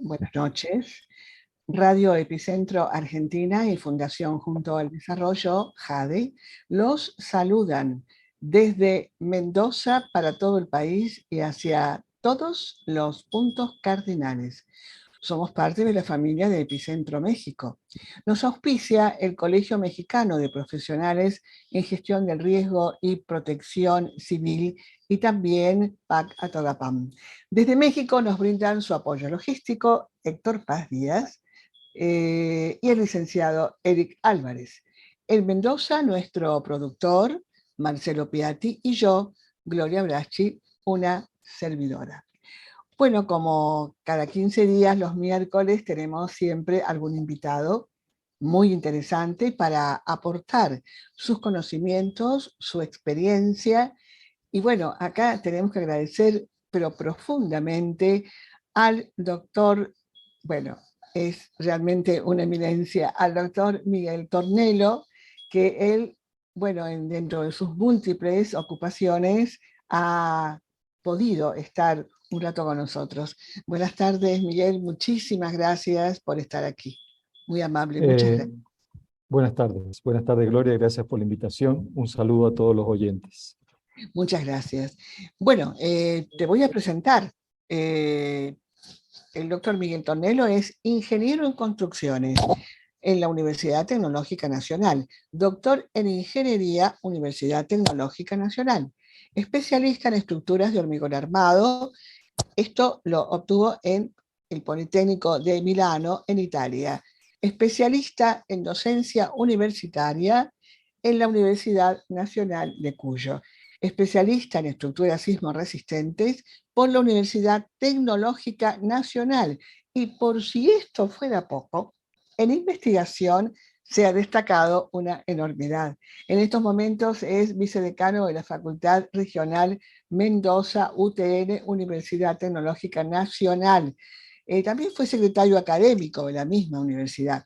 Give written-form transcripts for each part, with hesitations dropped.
buenas noches. Radio Epicentro Argentina y Fundación Junto al Desarrollo, JADE, los saludan desde Mendoza para todo el país y hacia todos los puntos cardinales. Somos parte de la familia de Epicentro México. Nos auspicia el Colegio Mexicano de Profesionales en Gestión del Riesgo y Protección Civil y también PAC Atogapam. Desde México nos brindan su apoyo logístico Héctor Paz Díaz y el licenciado Eric Álvarez. En Mendoza, nuestro productor, Marcelo Piatti, y yo, Gloria Braschi, una servidora. Bueno, como cada 15 días, los miércoles, tenemos siempre algún invitado muy interesante para aportar sus conocimientos, su experiencia. Y bueno, acá tenemos que agradecer, pero profundamente, al doctor, bueno, es realmente una eminencia, al doctor Miguel Tornelo, que él, bueno, dentro de sus múltiples ocupaciones, ha podido estar un rato con nosotros. Buenas tardes, Miguel, muchísimas gracias por estar aquí. Muy amable, muchas gracias. Buenas tardes Gloria, gracias por la invitación. Un saludo a todos los oyentes. Muchas gracias. Bueno, te voy a presentar. El doctor Miguel Tornelo es ingeniero en construcciones en la Universidad Tecnológica Nacional, doctor en Ingeniería, Universidad Tecnológica Nacional, especialista en estructuras de hormigón armado. Esto lo obtuvo en el Politécnico de Milano, en Italia. Especialista en docencia universitaria en la Universidad Nacional de Cuyo. Especialista en estructuras sismo-resistentes por la Universidad Tecnológica Nacional. Y por si esto fuera poco, en investigación se ha destacado una enormidad. En estos momentos es vicedecano de la Facultad Regional Mendoza, UTN, Universidad Tecnológica Nacional. También fue secretario académico de la misma universidad.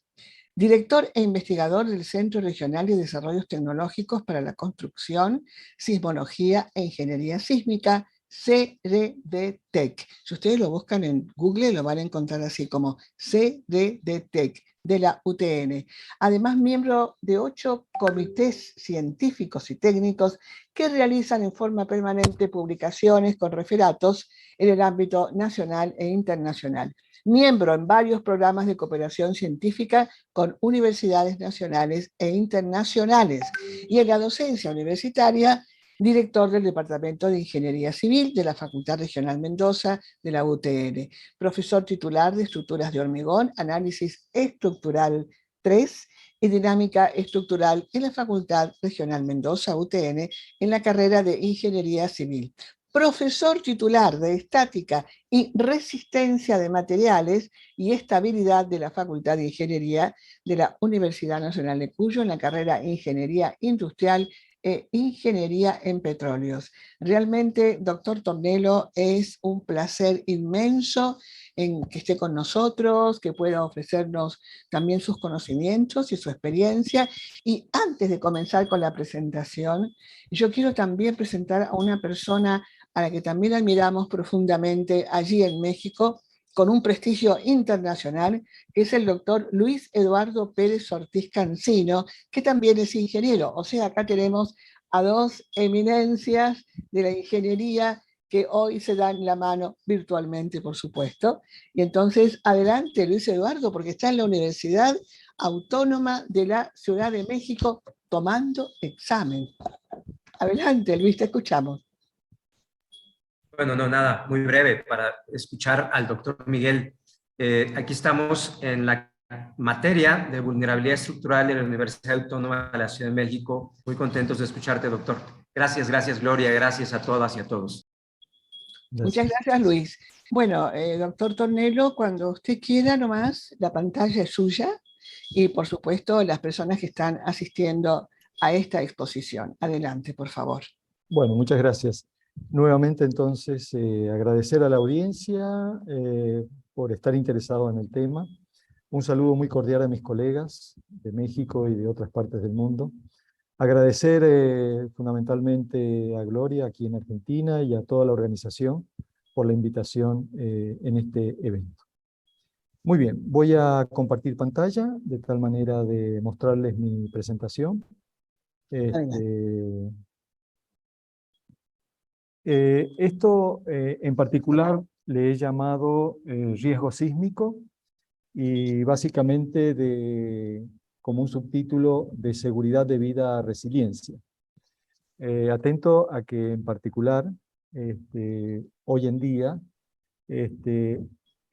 Director e investigador del Centro Regional de Desarrollos Tecnológicos para la Construcción, Sismología e Ingeniería Sísmica, CRDTEC. Si ustedes lo buscan en Google, lo van a encontrar así como CRDTEC, de la UTN. Además, miembro de 8 comités científicos y técnicos que realizan en forma permanente publicaciones con referatos en el ámbito nacional e internacional. Miembro en varios programas de cooperación científica con universidades nacionales e internacionales. Y en la docencia universitaria, director del Departamento de Ingeniería Civil de la Facultad Regional Mendoza de la UTN, profesor titular de Estructuras de Hormigón, Análisis Estructural 3 y Dinámica Estructural en la Facultad Regional Mendoza, UTN, en la carrera de Ingeniería Civil. Profesor titular de Estática y Resistencia de Materiales y Estabilidad de la Facultad de Ingeniería de la Universidad Nacional de Cuyo en la carrera Ingeniería Industrial e Ingeniería en Petróleos. Realmente, doctor Tornelo, es un placer inmenso en que esté con nosotros, que pueda ofrecernos también sus conocimientos y su experiencia. Y antes de comenzar con la presentación, yo quiero también presentar a una persona a la que también admiramos profundamente allí en México, con un prestigio internacional, que es el doctor Luis Eduardo Pérez Ortiz Cancino, que también es ingeniero. O sea, acá tenemos a dos eminencias de la ingeniería que hoy se dan la mano virtualmente, por supuesto. Y entonces, adelante, Luis Eduardo, porque está en la Universidad Autónoma de la Ciudad de México tomando examen. Adelante, Luis, te escuchamos. Bueno, no, nada, muy breve para escuchar al doctor Miguel. Aquí estamos en la materia de vulnerabilidad estructural de la Universidad Autónoma de la Ciudad de México. Muy contentos de escucharte, doctor. Gracias, Gloria, gracias a todas y a todos. Gracias. Muchas gracias, Luis. Bueno, doctor Tornelo, cuando usted quiera nomás, la pantalla es suya y, por supuesto, las personas que están asistiendo a esta exposición. Adelante, por favor. Bueno, muchas gracias. Nuevamente, entonces, agradecer a la audiencia por estar interesado en el tema. Un saludo muy cordial a mis colegas de México y de otras partes del mundo. Agradecer fundamentalmente a Gloria aquí en Argentina y a toda la organización por la invitación en este evento. Muy bien, voy a compartir pantalla de tal manera de mostrarles mi presentación. Adelante. Esto en particular le he llamado riesgo sísmico y básicamente como un subtítulo de seguridad debida a resiliencia. Atento a que en particular hoy en día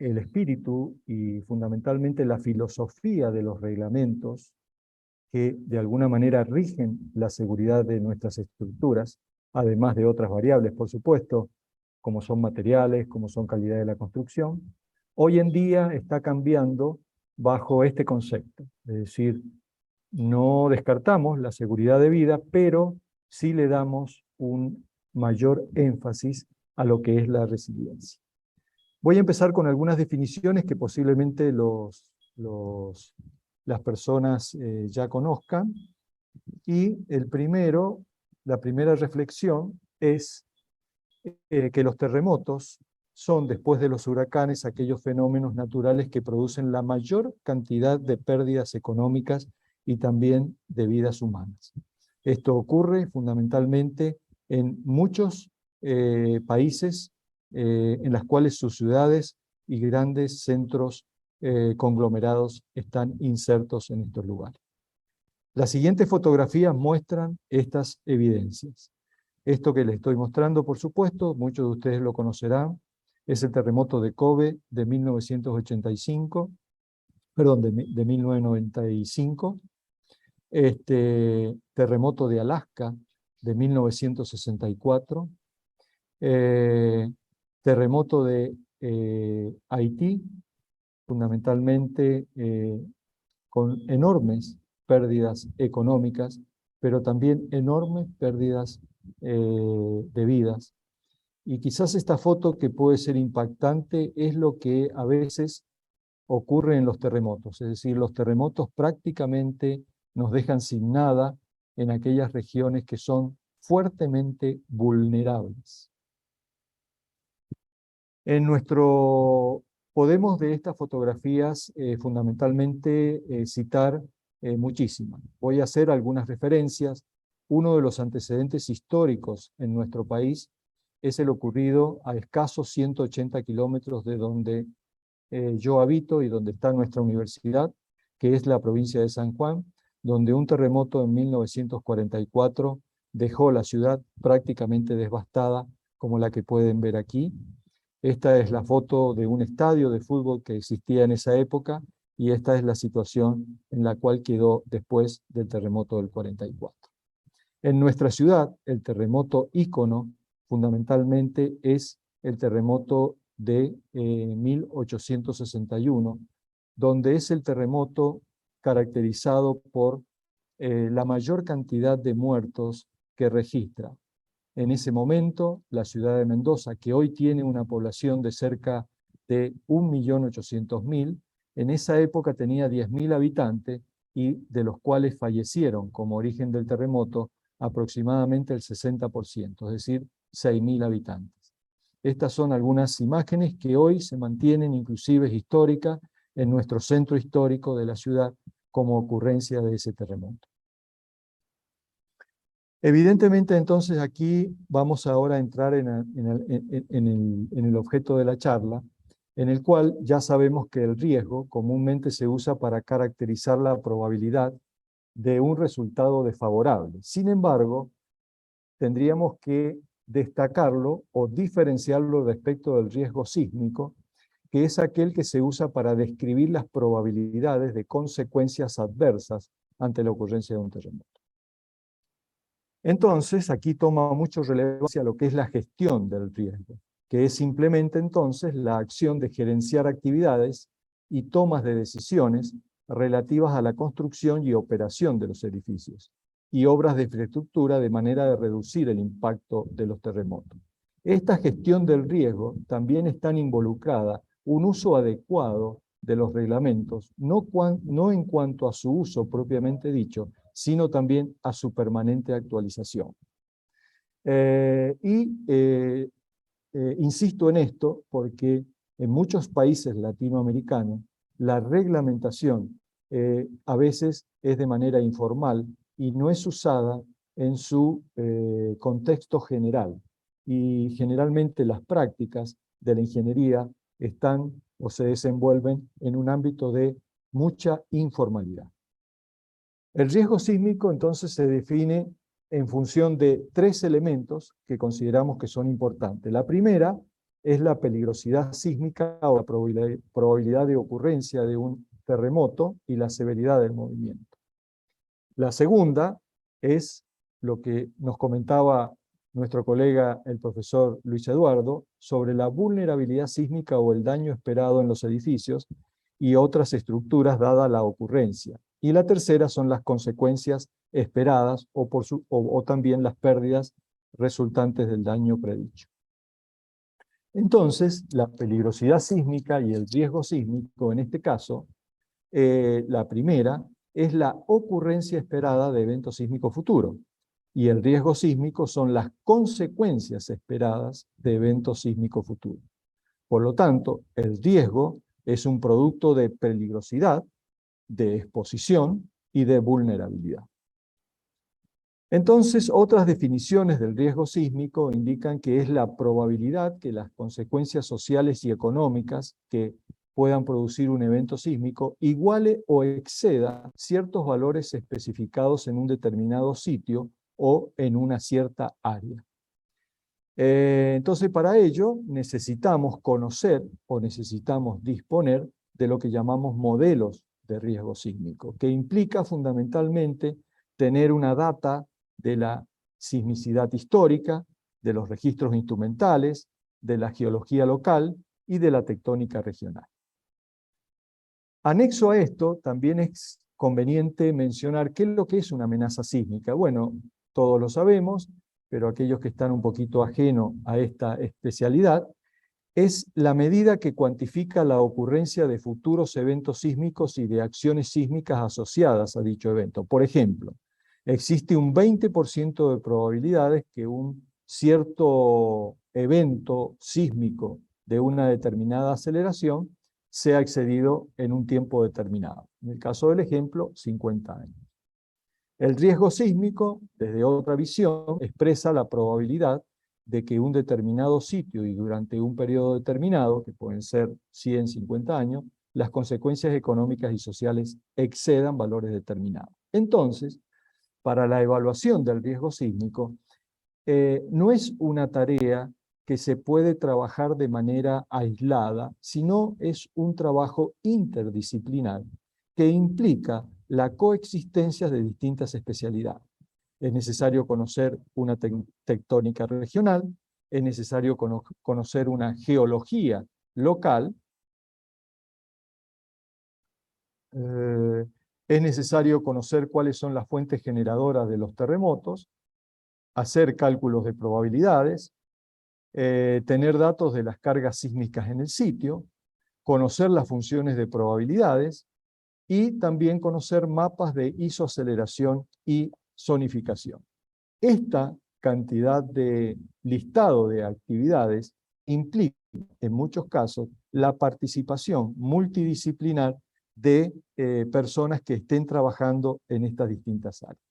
el espíritu y fundamentalmente la filosofía de los reglamentos que de alguna manera rigen la seguridad de nuestras estructuras, además de otras variables, por supuesto, como son materiales, como son calidad de la construcción, hoy en día está cambiando bajo este concepto. Es decir, no descartamos la seguridad de vida, pero sí le damos un mayor énfasis a lo que es la resiliencia. Voy a empezar con algunas definiciones que posiblemente las personas ya conozcan. Y la primera reflexión es que los terremotos son, después de los huracanes, aquellos fenómenos naturales que producen la mayor cantidad de pérdidas económicas y también de vidas humanas. Esto ocurre fundamentalmente en muchos países en las cuales sus ciudades y grandes centros conglomerados están insertos en estos lugares. Las siguientes fotografías muestran estas evidencias. Esto que les estoy mostrando, por supuesto, muchos de ustedes lo conocerán, es el terremoto de Kobe de 1985, perdón, de 1995, terremoto de Alaska de 1964, terremoto de Haití, fundamentalmente con enormes pérdidas económicas, pero también enormes pérdidas de vidas. Y quizás esta foto que puede ser impactante es lo que a veces ocurre en los terremotos, es decir, los terremotos prácticamente nos dejan sin nada en aquellas regiones que son fuertemente vulnerables. Podemos de estas fotografías fundamentalmente citar muchísimas. Voy a hacer algunas referencias. Uno de los antecedentes históricos en nuestro país es el ocurrido a escasos 180 kilómetros de donde yo habito y donde está nuestra universidad, que es la provincia de San Juan, donde un terremoto en 1944 dejó la ciudad prácticamente devastada, como la que pueden ver aquí. Esta es la foto de un estadio de fútbol que existía en esa época y esta es la situación en la cual quedó después del terremoto del 44. En nuestra ciudad, el terremoto ícono fundamentalmente es el terremoto de 1861, donde es el terremoto caracterizado por la mayor cantidad de muertos que registra. En ese momento, la ciudad de Mendoza, que hoy tiene una población de cerca de 1.800.000, en esa época tenía 10.000 habitantes y de los cuales fallecieron como origen del terremoto aproximadamente el 60%, es decir, 6.000 habitantes. Estas son algunas imágenes que hoy se mantienen inclusive históricas en nuestro centro histórico de la ciudad como ocurrencia de ese terremoto. Evidentemente, entonces, aquí vamos ahora a entrar en el objeto de la charla, en el cual ya sabemos que el riesgo comúnmente se usa para caracterizar la probabilidad de un resultado desfavorable. Sin embargo, tendríamos que destacarlo o diferenciarlo respecto del riesgo sísmico, que es aquel que se usa para describir las probabilidades de consecuencias adversas ante la ocurrencia de un terremoto. Entonces, aquí toma mucha relevancia lo que es la gestión del riesgo, que es simplemente entonces la acción de gerenciar actividades y tomas de decisiones relativas a la construcción y operación de los edificios y obras de infraestructura de manera de reducir el impacto de los terremotos. Esta gestión del riesgo también está involucrada un uso adecuado de los reglamentos, no en cuanto a su uso propiamente dicho, sino también a su permanente actualización. Insisto en esto porque en muchos países latinoamericanos la reglamentación a veces es de manera informal y no es usada en su contexto general. Y generalmente las prácticas de la ingeniería están o se desenvuelven en un ámbito de mucha informalidad. El riesgo sísmico entonces se define en función de 3 elementos que consideramos que son importantes. La primera es la peligrosidad sísmica o la probabilidad de ocurrencia de un terremoto y la severidad del movimiento. La segunda es lo que nos comentaba nuestro colega el profesor Luis Eduardo sobre la vulnerabilidad sísmica o el daño esperado en los edificios y otras estructuras dada la ocurrencia. Y la tercera son las consecuencias esperadas o también las pérdidas resultantes del daño predicho. Entonces, la peligrosidad sísmica y el riesgo sísmico, en este caso, la primera es la ocurrencia esperada de eventos sísmicos futuros, y el riesgo sísmico son las consecuencias esperadas de eventos sísmicos futuros. Por lo tanto, el riesgo es un producto de peligrosidad, de exposición y de vulnerabilidad. Entonces, otras definiciones del riesgo sísmico indican que es la probabilidad que las consecuencias sociales y económicas que puedan producir un evento sísmico iguale o exceda ciertos valores especificados en un determinado sitio o en una cierta área. Entonces, para ello necesitamos conocer o necesitamos disponer de lo que llamamos modelos de riesgo sísmico, que implica fundamentalmente tener una data de la sismicidad histórica, de los registros instrumentales, de la geología local y de la tectónica regional. Anexo a esto, también es conveniente mencionar qué es lo que es una amenaza sísmica. Bueno, todos lo sabemos, pero aquellos que están un poquito ajenos a esta especialidad, es la medida que cuantifica la ocurrencia de futuros eventos sísmicos y de acciones sísmicas asociadas a dicho evento. Por ejemplo, existe un 20% de probabilidades que un cierto evento sísmico de una determinada aceleración sea excedido en un tiempo determinado. En el caso del ejemplo, 50 años. El riesgo sísmico, desde otra visión, expresa la probabilidad de que un determinado sitio y durante un periodo determinado, que pueden ser 100, 50 años, las consecuencias económicas y sociales excedan valores determinados. Entonces, para la evaluación del riesgo sísmico, no es una tarea que se puede trabajar de manera aislada, sino es un trabajo interdisciplinar que implica la coexistencia de distintas especialidades. Es necesario conocer una tectónica regional, es necesario conocer una geología local, es necesario conocer cuáles son las fuentes generadoras de los terremotos, hacer cálculos de probabilidades, tener datos de las cargas sísmicas en el sitio, conocer las funciones de probabilidades y también conocer mapas de isoaceleración y zonificación. Esta cantidad de listado de actividades implica, en muchos casos, la participación multidisciplinar de personas que estén trabajando en estas distintas áreas.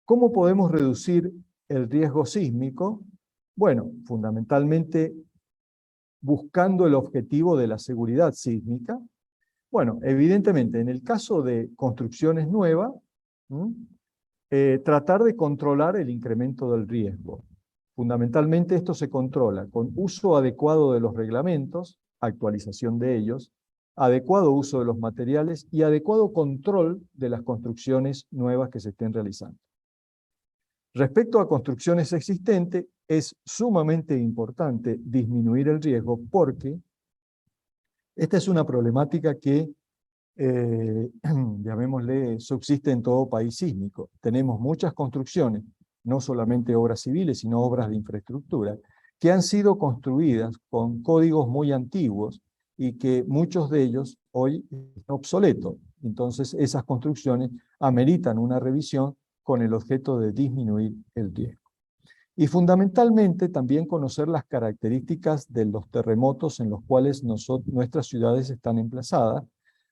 ¿Cómo podemos reducir el riesgo sísmico? Bueno, fundamentalmente buscando el objetivo de la seguridad sísmica. Bueno, evidentemente, en el caso de construcciones nuevas, tratar de controlar el incremento del riesgo. Fundamentalmente esto se controla con uso adecuado de los reglamentos, actualización de ellos, adecuado uso de los materiales y adecuado control de las construcciones nuevas que se estén realizando. Respecto a construcciones existentes, es sumamente importante disminuir el riesgo porque esta es una problemática que, llamémosle, subsiste en todo país sísmico. Tenemos muchas construcciones, no solamente obras civiles, sino obras de infraestructura, que han sido construidas con códigos muy antiguos y que muchos de ellos hoy están obsoletos. Entonces, esas construcciones ameritan una revisión con el objeto de disminuir el riesgo. Y fundamentalmente también conocer las características de los terremotos en los cuales nuestras ciudades están emplazadas,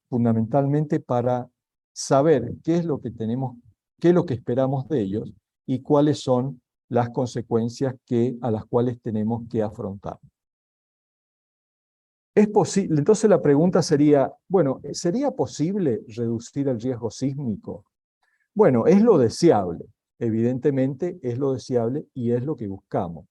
fundamentalmente para saber qué es lo que tenemos, qué es lo que esperamos de ellos y cuáles son las consecuencias a las cuales tenemos que afrontar. Es posible, entonces la pregunta sería, bueno, ¿sería posible reducir el riesgo sísmico? Bueno, es lo deseable, evidentemente es lo deseable y es lo que buscamos.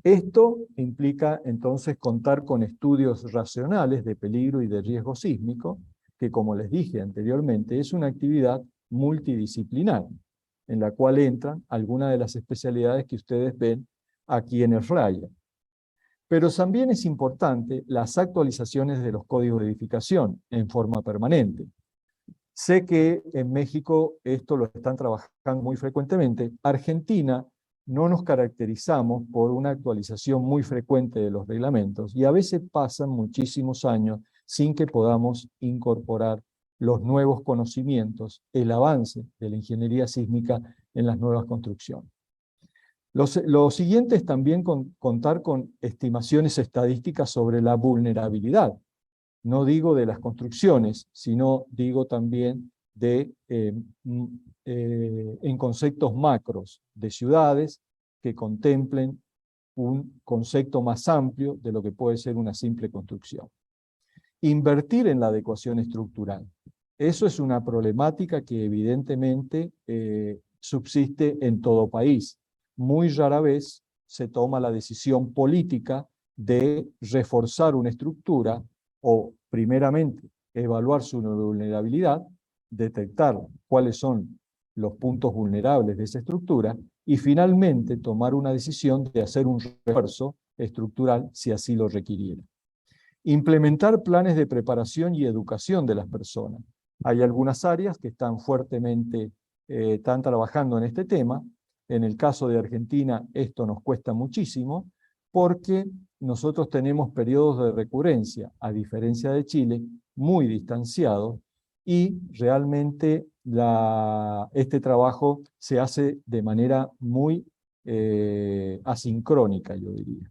Esto implica entonces contar con estudios racionales de peligro y de riesgo sísmico, que como les dije anteriormente, es una actividad multidisciplinar, en la cual entran algunas de las especialidades que ustedes ven aquí en el flyer. Pero también es importante las actualizaciones de los códigos de edificación en forma permanente. Sé que en México esto lo están trabajando muy frecuentemente. Argentina no nos caracterizamos por una actualización muy frecuente de los reglamentos y a veces pasan muchísimos años sin que podamos incorporar los nuevos conocimientos, el avance de la ingeniería sísmica en las nuevas construcciones. Lo siguiente es también contar con estimaciones estadísticas sobre la vulnerabilidad. No digo de las construcciones, sino digo también en conceptos macros de ciudades que contemplen un concepto más amplio de lo que puede ser una simple construcción. Invertir en la adecuación estructural. Eso es una problemática que evidentemente subsiste en todo país. Muy rara vez se toma la decisión política de reforzar una estructura o, primeramente, evaluar su vulnerabilidad, detectar cuáles son los puntos vulnerables de esa estructura y, finalmente, tomar una decisión de hacer un refuerzo estructural si así lo requiriera. Implementar planes de preparación y educación de las personas. Hay algunas áreas que están fuertemente están trabajando en este tema. En el caso de Argentina, esto nos cuesta muchísimo, porque nosotros tenemos periodos de recurrencia, a diferencia de Chile, muy distanciados, y realmente este trabajo se hace de manera muy asincrónica, yo diría.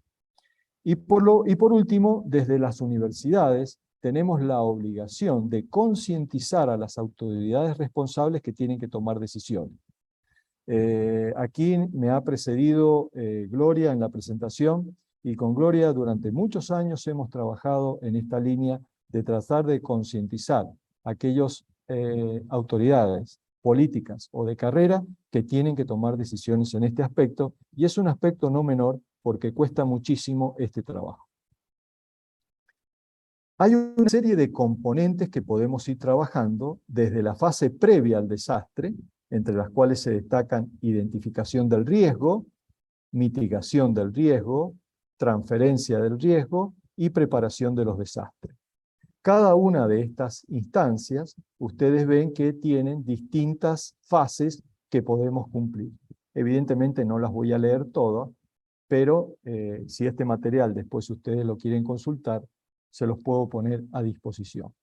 Y por último, desde las universidades tenemos la obligación de concientizar a las autoridades responsables que tienen que tomar decisiones. Aquí me ha precedido Gloria en la presentación, y con Gloria durante muchos años hemos trabajado en esta línea de tratar de concientizar a aquellas autoridades políticas o de carrera que tienen que tomar decisiones en este aspecto, y es un aspecto no menor porque cuesta muchísimo este trabajo. Hay una serie de componentes que podemos ir trabajando desde la fase previa al desastre, entre las cuales se destacan identificación del riesgo, mitigación del riesgo, transferencia del riesgo y preparación de los desastres. Cada una de estas instancias, ustedes ven que tienen distintas fases que podemos cumplir. Evidentemente no las voy a leer todas, pero si este material después ustedes lo quieren consultar, se los puedo poner a disposición.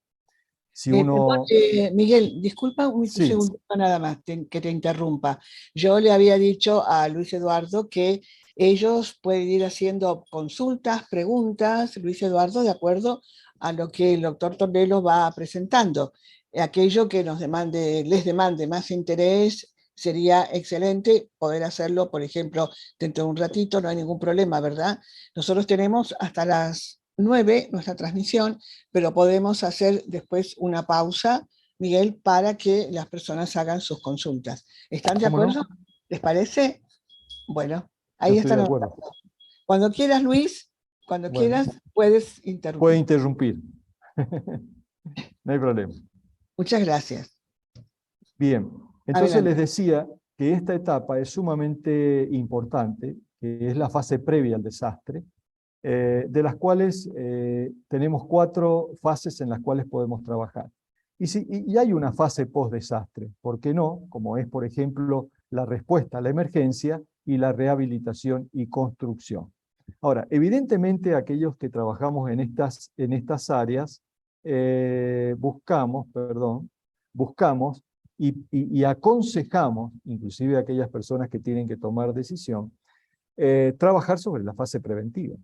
Si uno... Perdón, Miguel, disculpa un Sí. segundo nada más que te interrumpa. Yo le había dicho a Luis Eduardo que ellos pueden ir haciendo consultas, preguntas, Luis Eduardo, de acuerdo a lo que el doctor Tornelo va presentando. Aquello que les demande más interés, sería excelente poder hacerlo, por ejemplo, dentro de un ratito, no hay ningún problema, ¿verdad? Nosotros tenemos hasta las 9 nuestra transmisión, pero podemos hacer después una pausa, Miguel, para que las personas hagan sus consultas. ¿Están de acuerdo? ¿No? ¿Les parece? Bueno, ahí Yo estoy están. de acuerdo. Cuando quieras, Luis, cuando quieras, puedes interrumpir. Puede interrumpir. No hay problema. Muchas gracias. Bien, entonces Adelante. les decía que esta etapa es sumamente importante, que es la fase previa al desastre, de las cuales tenemos 4 fases en las cuales podemos trabajar. Y hay una fase post-desastre, ¿por qué no? Como es, por ejemplo, la respuesta a la emergencia y la rehabilitación y construcción. Ahora, evidentemente aquellos que trabajamos en estas áreas buscamos y aconsejamos, inclusive a aquellas personas que tienen que tomar decisión, trabajar sobre la fase preventiva.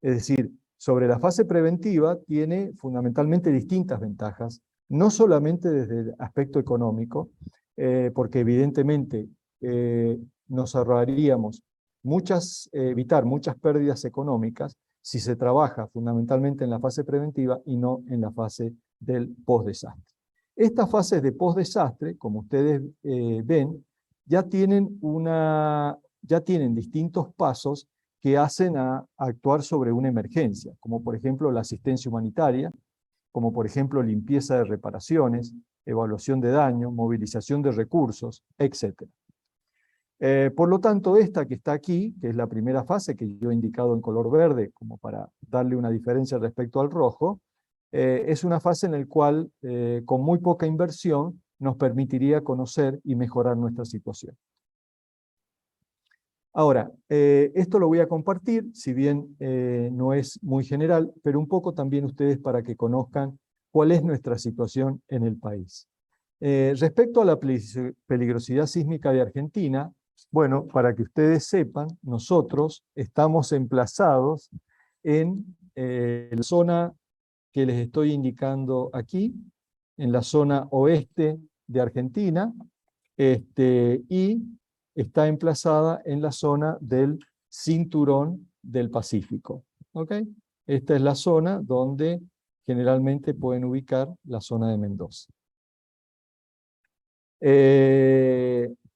Es decir, sobre la fase preventiva tiene fundamentalmente distintas ventajas, no solamente desde el aspecto económico, porque evidentemente nos ahorraríamos evitar muchas pérdidas económicas si se trabaja fundamentalmente en la fase preventiva y no en la fase del post-desastre. Estas fases de post-desastre, como ustedes ven, ya tienen distintos pasos que hacen a actuar sobre una emergencia, como por ejemplo la asistencia humanitaria, como por ejemplo limpieza de reparaciones, evaluación de daño, movilización de recursos, etc. Por lo tanto, esta que está aquí, que es la primera fase que yo he indicado en color verde, como para darle una diferencia respecto al rojo, es una fase en la cual, con muy poca inversión, nos permitiría conocer y mejorar nuestra situación. Ahora, esto lo voy a compartir, si bien no es muy general, pero un poco también ustedes para que conozcan cuál es nuestra situación en el país. Respecto a la peligrosidad sísmica de Argentina, bueno, para que ustedes sepan, nosotros estamos emplazados en la zona que les estoy indicando aquí, en la zona oeste de Argentina, y está emplazada en la zona del cinturón del Pacífico. ¿Ok? Esta es la zona donde generalmente pueden ubicar la zona de Mendoza.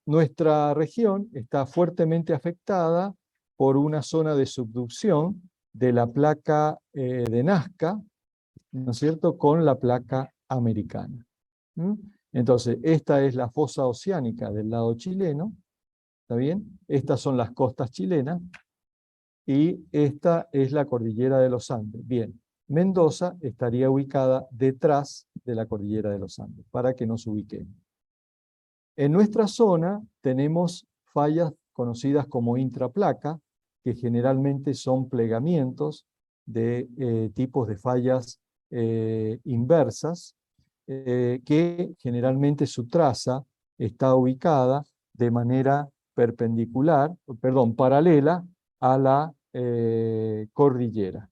Nuestra región está fuertemente afectada por una zona de subducción de la placa de Nazca, ¿no es cierto?, con la placa americana. Entonces, esta es la fosa oceánica del lado chileno, ¿está bien? Estas son las costas chilenas, y esta es la cordillera de los Andes. Bien, Mendoza estaría ubicada detrás de la cordillera de los Andes, para que nos ubiquemos. En nuestra zona tenemos fallas conocidas como intraplaca, que generalmente son plegamientos de tipos de fallas inversas, que generalmente su traza está ubicada de manera paralela a la cordillera.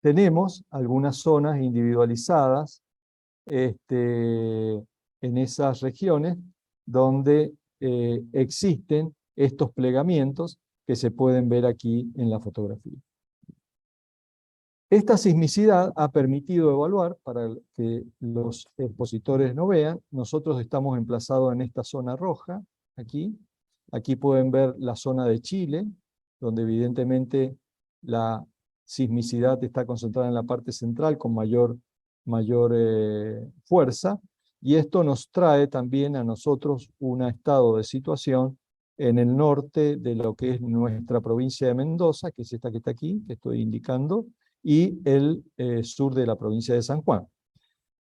Tenemos algunas zonas individualizadas en esas regiones donde existen estos plegamientos que se pueden ver aquí en la fotografía. Esta sismicidad ha permitido evaluar, para que los expositores no vean, nosotros estamos emplazados en esta zona roja, aquí. Aquí pueden ver la zona de Chile, donde evidentemente la sismicidad está concentrada en la parte central con mayor fuerza, y esto nos trae también a nosotros un estado de situación en el norte de lo que es nuestra provincia de Mendoza, que es esta que está aquí, que estoy indicando, y el sur de la provincia de San Juan.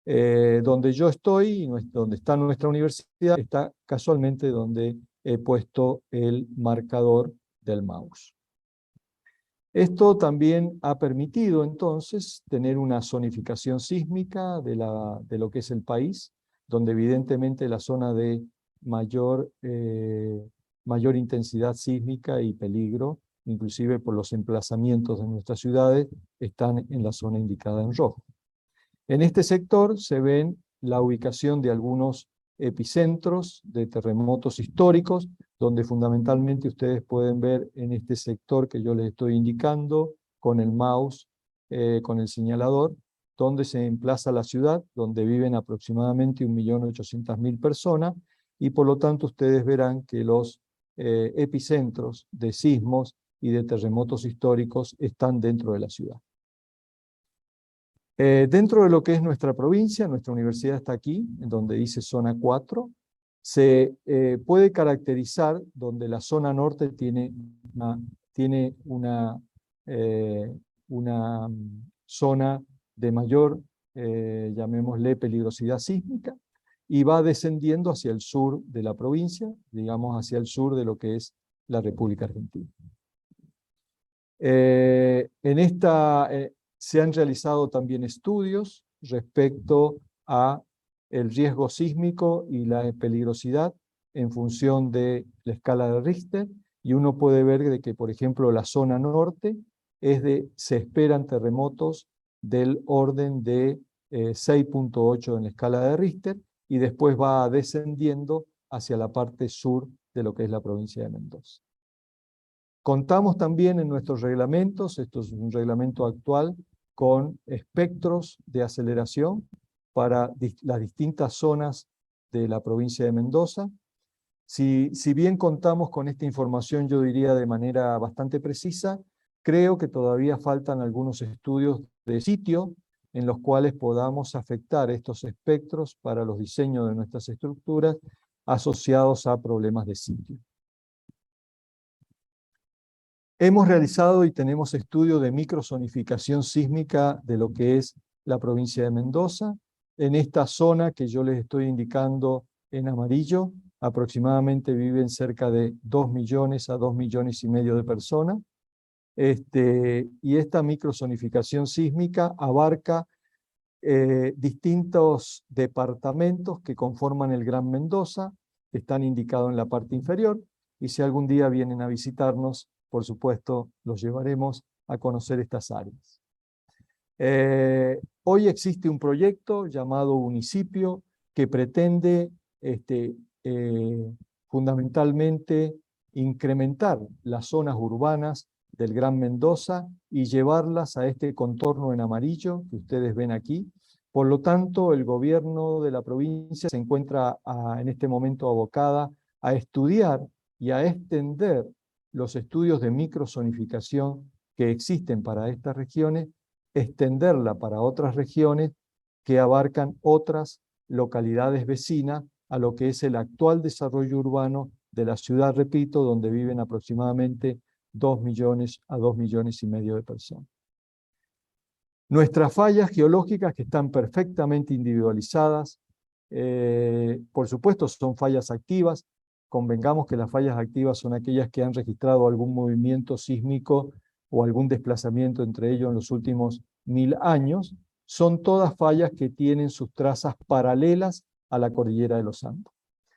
Donde yo estoy, donde está nuestra universidad, está casualmente donde he puesto el marcador del mouse. Esto también ha permitido entonces tener una zonificación sísmica de lo que es el país, donde evidentemente la zona de mayor intensidad sísmica y peligro, inclusive por los emplazamientos de nuestras ciudades, están en la zona indicada en rojo. En este sector se ven la ubicación de algunos epicentros de terremotos históricos, donde fundamentalmente ustedes pueden ver en este sector que yo les estoy indicando, con el mouse, con el señalador, donde se emplaza la ciudad, donde viven aproximadamente 1.800.000 personas, y por lo tanto ustedes verán que los epicentros de sismos y de terremotos históricos están dentro de la ciudad. Dentro de lo que es nuestra provincia, nuestra universidad está aquí, en donde dice zona 4, se puede caracterizar donde la zona norte tiene una zona de mayor, llamémosle, peligrosidad sísmica, y va descendiendo hacia el sur de la provincia, digamos hacia el sur de lo que es la República Argentina. Se han realizado también estudios respecto a el riesgo sísmico y la peligrosidad en función de la escala de Richter, y uno puede ver de que, por ejemplo, la zona norte se esperan terremotos del orden de 6.8 en la escala de Richter, y después va descendiendo hacia la parte sur de lo que es la provincia de Mendoza. Contamos también en nuestros reglamentos, esto es un reglamento actual, con espectros de aceleración para las distintas zonas de la provincia de Mendoza. Si bien contamos con esta información, yo diría de manera bastante precisa, creo que todavía faltan algunos estudios de sitio en los cuales podamos afectar estos espectros para los diseños de nuestras estructuras asociados a problemas de sitio. Hemos realizado y tenemos estudios de microzonificación sísmica de lo que es la provincia de Mendoza. En esta zona que yo les estoy indicando en amarillo, aproximadamente viven cerca de 2 millones a 2 millones y medio de personas. Y esta microzonificación sísmica abarca distintos departamentos que conforman el Gran Mendoza, que están indicados en la parte inferior, y si algún día vienen a visitarnos, por supuesto, los llevaremos a conocer estas áreas. Hoy existe un proyecto llamado Unicipio que pretende fundamentalmente incrementar las zonas urbanas del Gran Mendoza y llevarlas a este contorno en amarillo que ustedes ven aquí. Por lo tanto, el gobierno de la provincia se encuentra en este momento abocada a estudiar y a extender los estudios de microzonificación que existen para estas regiones, extenderla para otras regiones que abarcan otras localidades vecinas a lo que es el actual desarrollo urbano de la ciudad, repito, donde viven aproximadamente 2 millones a 2 millones y medio de personas. Nuestras fallas geológicas, que están perfectamente individualizadas, por supuesto son fallas activas. Convengamos que las fallas activas son aquellas que han registrado algún movimiento sísmico o algún desplazamiento entre ellos en los últimos 1000 años. Son todas fallas que tienen sus trazas paralelas a la cordillera de los Andes.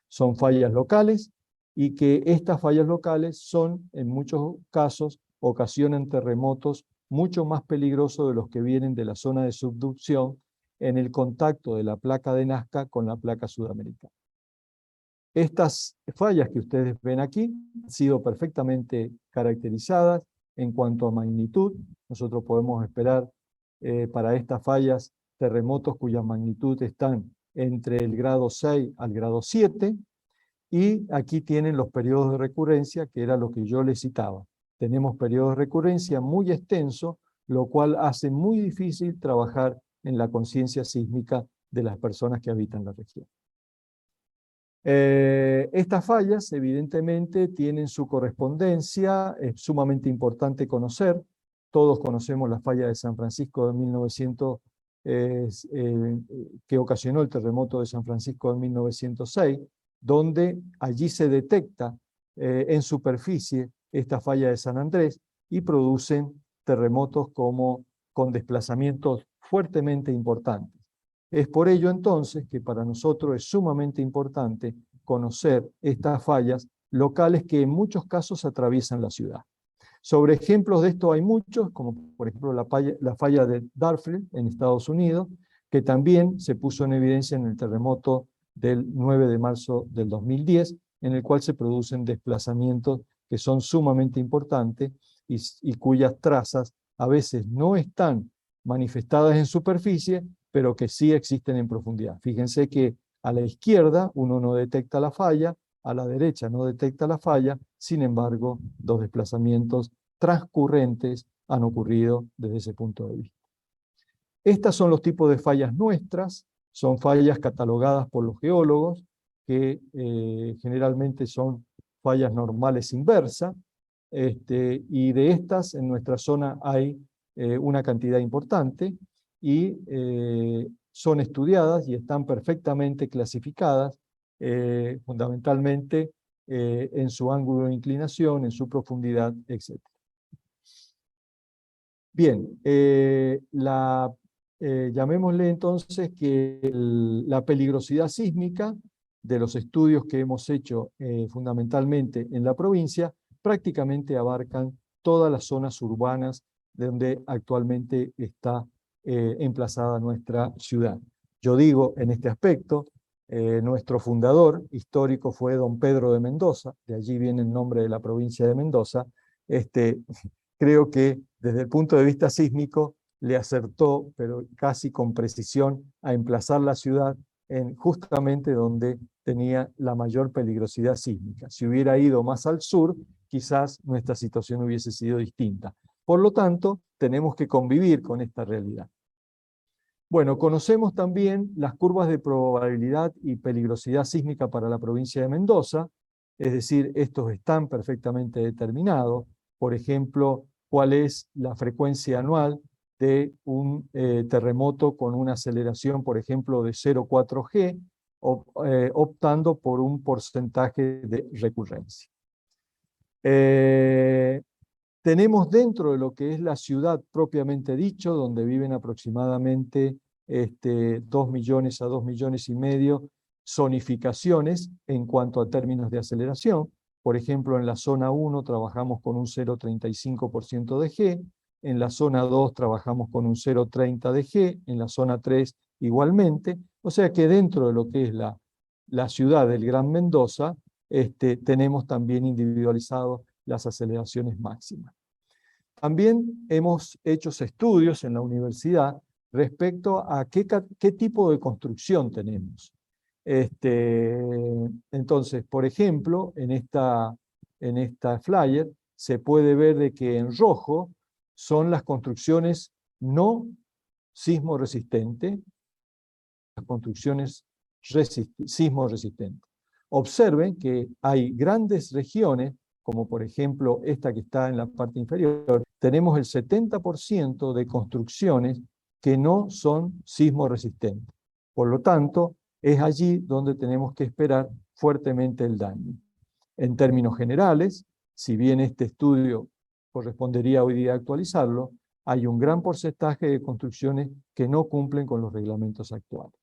Son fallas locales, y que estas fallas locales son, en muchos casos, ocasionan terremotos mucho más peligrosos de los que vienen de la zona de subducción en el contacto de la placa de Nazca con la placa sudamericana. Estas fallas que ustedes ven aquí han sido perfectamente caracterizadas en cuanto a magnitud. Nosotros podemos esperar para estas fallas terremotos cuya magnitud están entre el grado 6 al grado 7, y aquí tienen los periodos de recurrencia, que era lo que yo les citaba. Tenemos periodos de recurrencia muy extensos, lo cual hace muy difícil trabajar en la conciencia sísmica de las personas que habitan la región. Estas fallas, evidentemente, tienen su correspondencia, es sumamente importante conocer. Todos conocemos la falla de San Francisco de 1900, que ocasionó el terremoto de San Francisco de 1906, donde allí se detecta en superficie esta falla de San Andrés y producen terremotos con desplazamientos fuertemente importantes. Es por ello entonces que para nosotros es sumamente importante conocer estas fallas locales que en muchos casos atraviesan la ciudad. Sobre ejemplos de esto hay muchos, como por ejemplo la falla de Darfur en Estados Unidos, que también se puso en evidencia en el terremoto del 9 de marzo del 2010, en el cual se producen desplazamientos que son sumamente importantes y cuyas trazas a veces no están manifestadas en superficie, pero que sí existen en profundidad. Fíjense que a la izquierda uno no detecta la falla, a la derecha no detecta la falla, sin embargo, los desplazamientos transcurrentes han ocurrido desde ese punto de vista. Estos son los tipos de fallas nuestras, son fallas catalogadas por los geólogos, que generalmente son fallas normales inversas, y de estas en nuestra zona hay una cantidad importante, y son estudiadas y están perfectamente clasificadas, fundamentalmente en su ángulo de inclinación, en su profundidad, etc. Bien, llamémosle entonces que la peligrosidad sísmica de los estudios que hemos hecho fundamentalmente en la provincia, prácticamente abarcan todas las zonas urbanas donde actualmente está emplazada nuestra ciudad. Yo digo en este aspecto, nuestro fundador histórico fue don Pedro de Mendoza, de allí viene el nombre de la provincia de Mendoza. Creo que desde el punto de vista sísmico le acertó, pero casi con precisión, a emplazar la ciudad justamente donde tenía la mayor peligrosidad sísmica. Si hubiera ido más al sur, quizás nuestra situación hubiese sido distinta. Por lo tanto, tenemos que convivir con esta realidad. Bueno, conocemos también las curvas de probabilidad y peligrosidad sísmica para la provincia de Mendoza, es decir, estos están perfectamente determinados. Por ejemplo, cuál es la frecuencia anual de un terremoto con una aceleración, por ejemplo, de 0,4 G, optando por un porcentaje de recurrencia. Tenemos dentro de lo que es la ciudad propiamente dicho, donde viven aproximadamente 2 millones a 2 millones y medio, zonificaciones en cuanto a términos de aceleración. Por ejemplo, en la zona 1 trabajamos con un 0,35% de G, en la zona 2 trabajamos con un 0,30 de G, en la zona 3 igualmente. O sea que dentro de lo que es la ciudad del Gran Mendoza, tenemos también individualizado las aceleraciones máximas. También hemos hecho estudios en la universidad respecto a qué tipo de construcción tenemos. Entonces, por ejemplo, en esta flyer se puede ver de que en rojo son las construcciones no sismo resistentes, las construcciones sismo resistentes. Observen que hay grandes regiones, como por ejemplo esta que está en la parte inferior, tenemos el 70% de construcciones que no son sismo resistentes. Por lo tanto, es allí donde tenemos que esperar fuertemente el daño. En términos generales, si bien este estudio correspondería hoy día actualizarlo, hay un gran porcentaje de construcciones que no cumplen con los reglamentos actuales.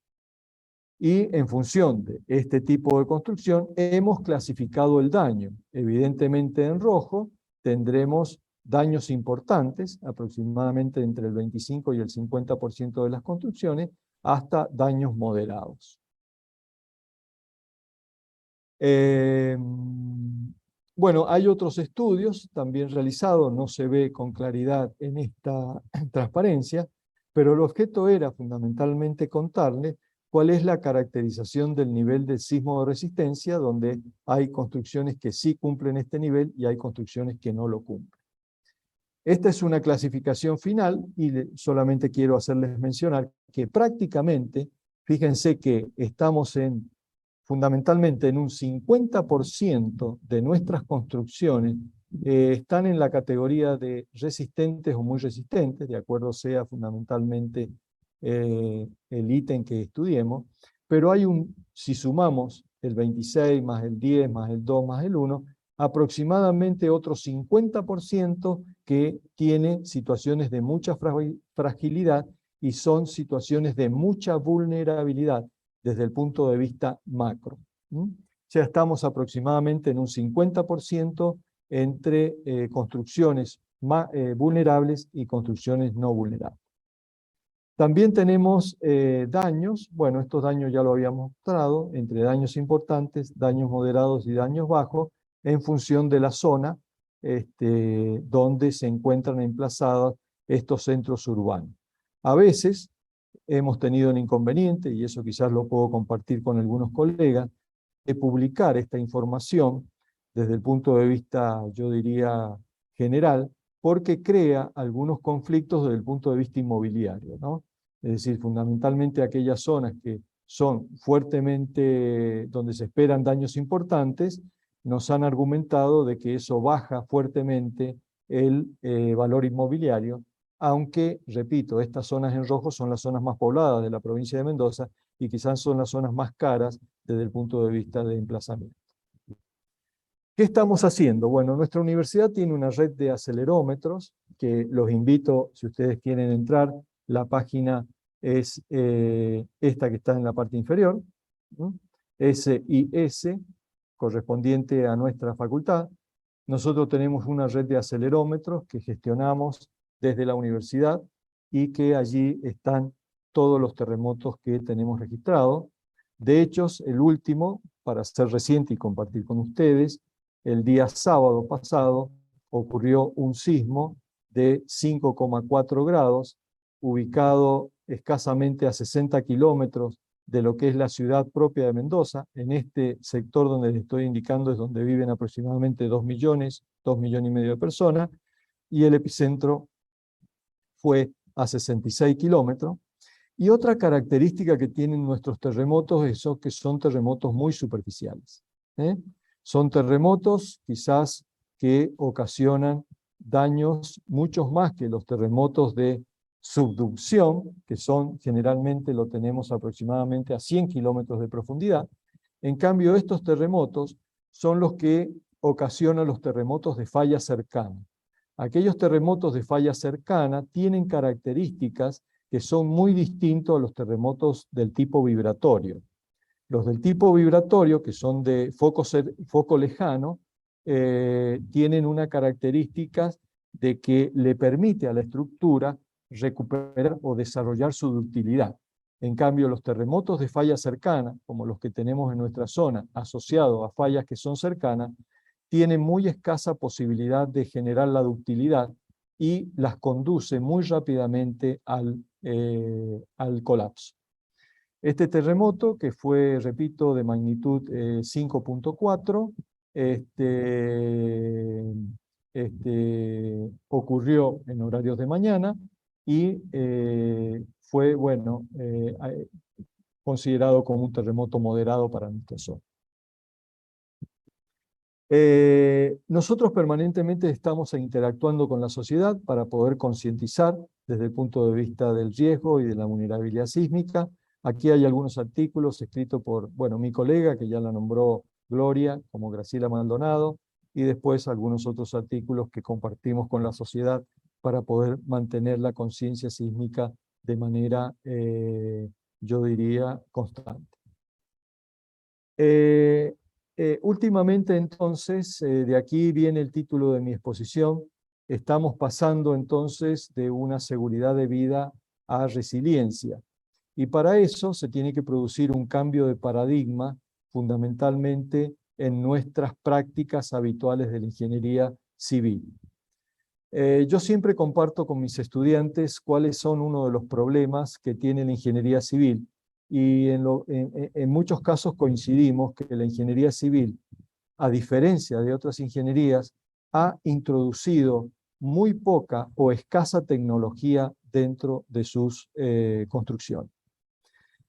Y en función de este tipo de construcción, hemos clasificado el daño. Evidentemente en rojo tendremos daños importantes, aproximadamente entre el 25 y el 50% de las construcciones, hasta daños moderados. Bueno, hay otros estudios también realizados, no se ve con claridad en esta transparencia, pero el objeto era fundamentalmente contarles cuál es la caracterización del nivel de sismo de resistencia, donde hay construcciones que sí cumplen este nivel y hay construcciones que no lo cumplen. Esta es una clasificación final y solamente quiero hacerles mencionar que prácticamente, fíjense que estamos fundamentalmente en un 50% de nuestras construcciones están en la categoría de resistentes o muy resistentes, de acuerdo sea fundamentalmente el ítem que estudiemos, pero hay si sumamos el 26 más el 10 más el 2 más el 1, aproximadamente otro 50% que tiene situaciones de mucha fragilidad y son situaciones de mucha vulnerabilidad desde el punto de vista macro. O sea, estamos aproximadamente en un 50% entre construcciones vulnerables y construcciones no vulnerables. También tenemos daños, bueno, estos daños ya lo habíamos mostrado, entre daños importantes, daños moderados y daños bajos, en función de la zona donde se encuentran emplazados estos centros urbanos. A veces hemos tenido un inconveniente, y eso quizás lo puedo compartir con algunos colegas, de publicar esta información desde el punto de vista, yo diría, general, porque crea algunos conflictos desde el punto de vista inmobiliario, ¿no? Es decir, fundamentalmente aquellas zonas que son fuertemente, donde se esperan daños importantes, nos han argumentado de que eso baja fuertemente el valor inmobiliario, aunque, repito, estas zonas en rojo son las zonas más pobladas de la provincia de Mendoza y quizás son las zonas más caras desde el punto de vista de emplazamiento. ¿Qué estamos haciendo? Bueno, nuestra universidad tiene una red de acelerómetros que los invito, si ustedes quieren entrar, la página es esta que está en la parte inferior. SIS, correspondiente a nuestra facultad. Nosotros tenemos una red de acelerómetros que gestionamos desde la universidad y que allí están todos los terremotos que tenemos registrados. De hecho, el último, para ser reciente y compartir con ustedes, el día sábado pasado ocurrió un sismo de 5,4 grados, ubicado escasamente a 60 kilómetros de lo que es la ciudad propia de Mendoza. En este sector donde les estoy indicando es donde viven aproximadamente 2 millones y medio de personas, y el epicentro fue a 66 kilómetros. Y otra característica que tienen nuestros terremotos es que son terremotos muy superficiales. Son terremotos quizás que ocasionan daños muchos más que los terremotos de subducción, que son generalmente lo tenemos aproximadamente a 100 kilómetros de profundidad. En cambio, estos terremotos son los que ocasionan los terremotos de falla cercana. Aquellos terremotos de falla cercana tienen características que son muy distintos a los terremotos del tipo vibratorio. Los del tipo vibratorio, que son de foco lejano, tienen una característica de que le permite a la estructura recuperar o desarrollar su ductilidad. En cambio, los terremotos de falla cercana, como los que tenemos en nuestra zona, asociados a fallas que son cercanas, tienen muy escasa posibilidad de generar la ductilidad y las conduce muy rápidamente al colapso. Este terremoto, que fue, repito, de magnitud 5.4, ocurrió en horarios de mañana y fue, bueno, considerado como un terremoto moderado para nuestra zona. Nosotros permanentemente estamos interactuando con la sociedad para poder concientizar desde el punto de vista del riesgo y de la vulnerabilidad sísmica. Aquí hay algunos artículos escritos por, bueno, mi colega, que ya la nombró Gloria, como Graciela Maldonado, y después algunos otros artículos que compartimos con la sociedad para poder mantener la conciencia sísmica de manera, yo diría, constante. Últimamente, entonces, de aquí viene el título de mi exposición. Estamos pasando, entonces, de una seguridad de vida a resiliencia. Y para eso se tiene que producir un cambio de paradigma, fundamentalmente en nuestras prácticas habituales de la ingeniería civil. Yo siempre comparto con mis estudiantes cuáles son uno de los problemas que tiene la ingeniería civil. Y en muchos casos coincidimos que la ingeniería civil, a diferencia de otras ingenierías, ha introducido muy poca o escasa tecnología dentro de sus construcciones.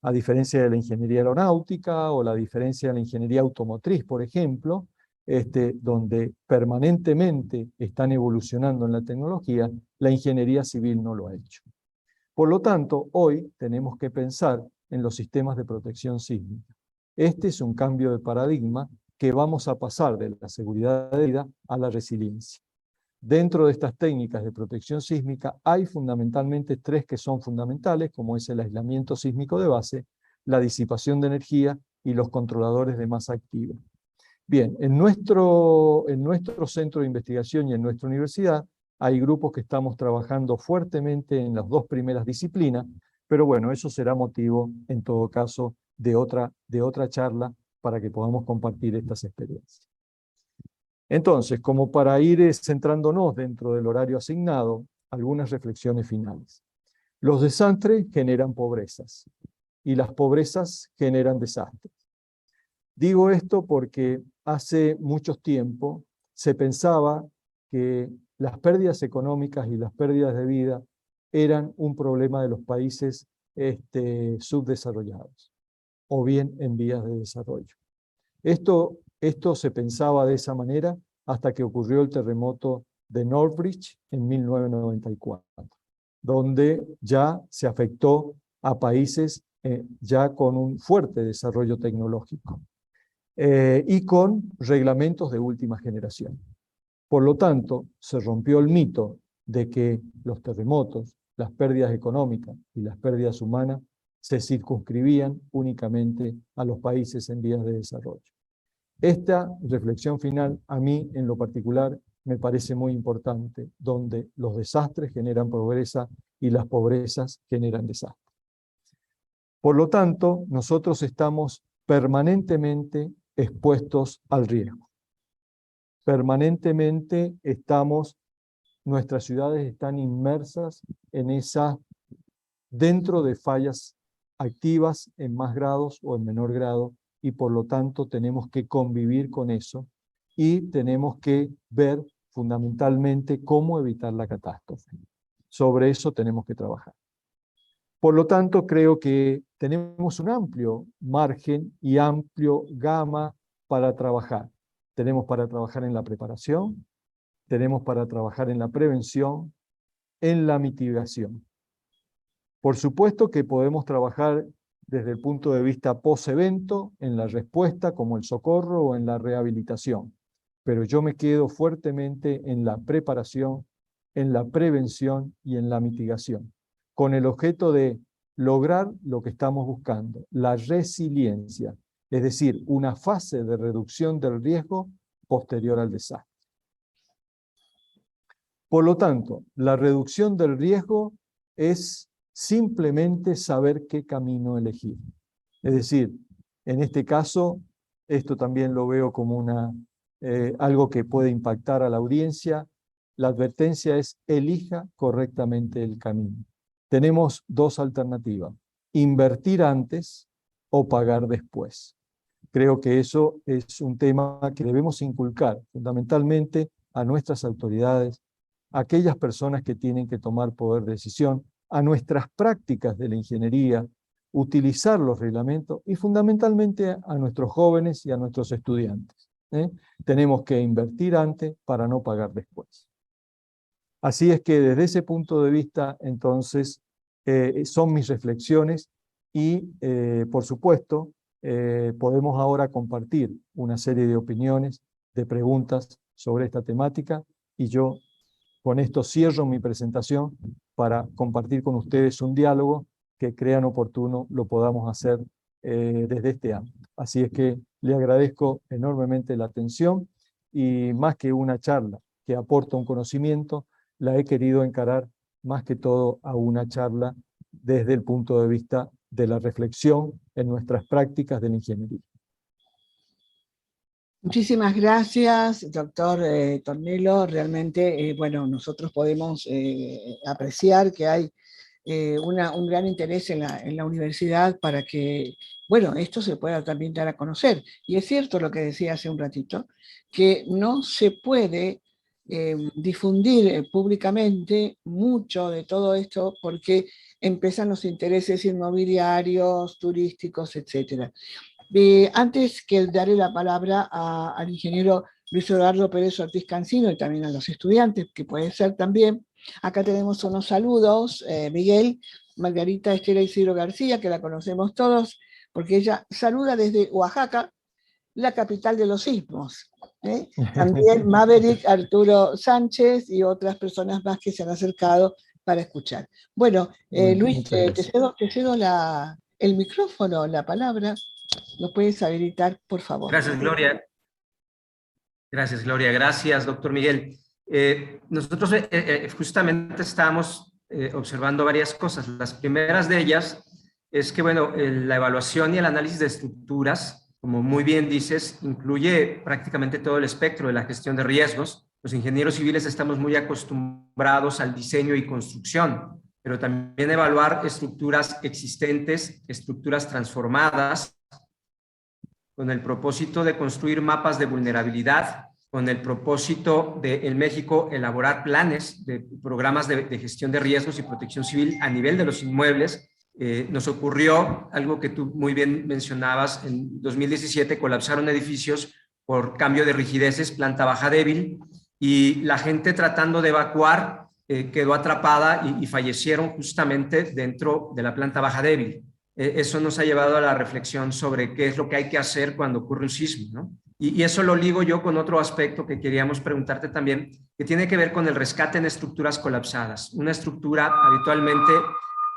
A diferencia de la ingeniería aeronáutica o la diferencia de la ingeniería automotriz, por ejemplo, donde permanentemente están evolucionando en la tecnología, la ingeniería civil no lo ha hecho. Por lo tanto, hoy tenemos que pensar en los sistemas de protección sísmica. Este es un cambio de paradigma que vamos a pasar de la seguridad de vida a la resiliencia. Dentro de estas técnicas de protección sísmica hay fundamentalmente tres que son fundamentales, como es el aislamiento sísmico de base, la disipación de energía y los controladores de masa activa. Bien, en nuestro centro de investigación y en nuestra universidad hay grupos que estamos trabajando fuertemente en las dos primeras disciplinas, pero bueno, eso será motivo, en todo caso, de otra charla para que podamos compartir estas experiencias. Entonces, como para ir centrándonos dentro del horario asignado, algunas reflexiones finales. Los desastres generan pobrezas y las pobrezas generan desastres. Digo esto porque hace mucho tiempo se pensaba que las pérdidas económicas y las pérdidas de vida eran un problema de los países subdesarrollados o bien en vías de desarrollo. Esto se pensaba de esa manera hasta que ocurrió el terremoto de Northridge en 1994, donde ya se afectó a países ya con un fuerte desarrollo tecnológico y con reglamentos de última generación. Por lo tanto, se rompió el mito de que los terremotos, las pérdidas económicas y las pérdidas humanas se circunscribían únicamente a los países en vías de desarrollo. Esta reflexión final, a mí en lo particular, me parece muy importante, donde los desastres generan pobreza y las pobrezas generan desastres. Por lo tanto, nosotros estamos permanentemente expuestos al riesgo. Permanentemente nuestras ciudades están inmersas dentro de fallas activas en más grados o en menor grado, y por lo tanto tenemos que convivir con eso y tenemos que ver fundamentalmente cómo evitar la catástrofe. Sobre eso tenemos que trabajar. Por lo tanto, creo que tenemos un amplio margen y amplio gama para trabajar. Tenemos para trabajar en la preparación, tenemos para trabajar en la prevención, en la mitigación. Por supuesto que podemos trabajar desde el punto de vista post-evento, en la respuesta como el socorro o en la rehabilitación. Pero yo me quedo fuertemente en la preparación, en la prevención y en la mitigación, con el objeto de lograr lo que estamos buscando, la resiliencia, es decir, una fase de reducción del riesgo posterior al desastre. Por lo tanto, la reducción del riesgo es simplemente saber qué camino elegir. Es decir, en este caso, esto también lo veo como algo que puede impactar a la audiencia. La advertencia es: elija correctamente el camino. Tenemos dos alternativas: invertir antes o pagar después. Creo que eso es un tema que debemos inculcar fundamentalmente a nuestras autoridades, a aquellas personas que tienen que tomar poder de decisión, a nuestras prácticas de la ingeniería, utilizar los reglamentos y fundamentalmente a nuestros jóvenes y a nuestros estudiantes. Tenemos que invertir antes para no pagar después. Así es que desde ese punto de vista, entonces, son mis reflexiones y, por supuesto, podemos ahora compartir una serie de opiniones, de preguntas sobre esta temática, y yo con esto cierro mi presentación para compartir con ustedes un diálogo que crean oportuno lo podamos hacer desde este ámbito. Así es que le agradezco enormemente la atención, y más que una charla que aporta un conocimiento, la he querido encarar más que todo a una charla desde el punto de vista de la reflexión en nuestras prácticas de la ingeniería. Muchísimas gracias, doctor Tornelo. Realmente, bueno, nosotros podemos apreciar que hay un gran interés en la universidad para que, bueno, esto se pueda también dar a conocer. Y es cierto lo que decía hace un ratito, que no se puede difundir públicamente mucho de todo esto porque empiezan los intereses inmobiliarios, turísticos, etcétera. Antes que daré la palabra al ingeniero Luis Eduardo Pérez Ortiz Cancino y también a los estudiantes, que puede ser también, acá tenemos unos saludos, Miguel, Margarita Estela Isidro García, que la conocemos todos, porque ella saluda desde Oaxaca, la capital de los sismos. También Maverick, Arturo Sánchez y otras personas más que se han acercado para escuchar. Bueno, Luis, te cedo el micrófono, la palabra. ¿Lo puedes habilitar, por favor? Gracias, Gloria. Gracias, Gloria. Gracias, doctor Miguel. Nosotros justamente estábamos observando varias cosas. Las primeras de ellas es que, bueno, la evaluación y el análisis de estructuras, como muy bien dices, incluye prácticamente todo el espectro de la gestión de riesgos. Los ingenieros civiles estamos muy acostumbrados al diseño y construcción, pero también evaluar estructuras existentes, estructuras transformadas, con el propósito de construir mapas de vulnerabilidad, con el propósito de en México elaborar planes de programas de gestión de riesgos y protección civil a nivel de los inmuebles. Nos ocurrió algo que tú muy bien mencionabas: en 2017 colapsaron edificios por cambio de rigideces, planta baja débil, y la gente tratando de evacuar quedó atrapada y fallecieron justamente dentro de la planta baja débil. Eso nos ha llevado a la reflexión sobre qué es lo que hay que hacer cuando ocurre un sismo, ¿no? Y eso lo ligo yo con otro aspecto que queríamos preguntarte también, que tiene que ver con el rescate en estructuras colapsadas. Una estructura habitualmente